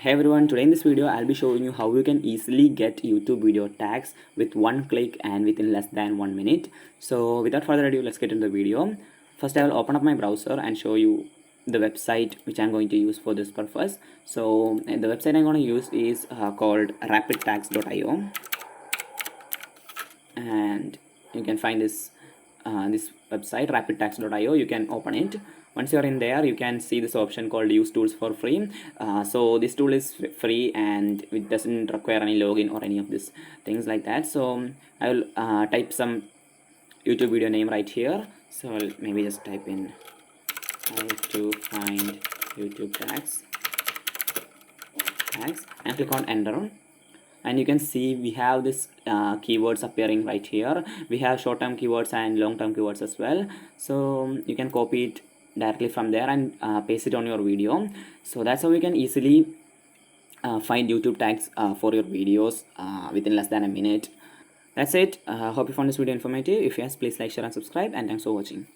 Hey everyone, today in this video I'll be showing you how you can easily get YouTube video tags with one click and within less than 1 minute. So without further ado, let's get into the video. First I will open up my browser and show you the website which I'm going to use for this purpose. So the website I'm going to use is called rapidtags.io, and you can find this website rapidtags.io. You can open it. Once you're in there, you can see this option called use tools for free. So this tool is free and it doesn't require any login or any of these things like that. So I will type some YouTube video name right here. So I'll maybe just type in how to find YouTube tags and click on enter, and you can see we have this keywords appearing right here. We have short-term keywords and long-term keywords as well, so you can copy it directly from there and paste it on your video. So that's how we can easily find YouTube tags for your videos within less than a minute. That's it. Hope you found this video informative. If yes, please like, share and subscribe, and thanks for watching.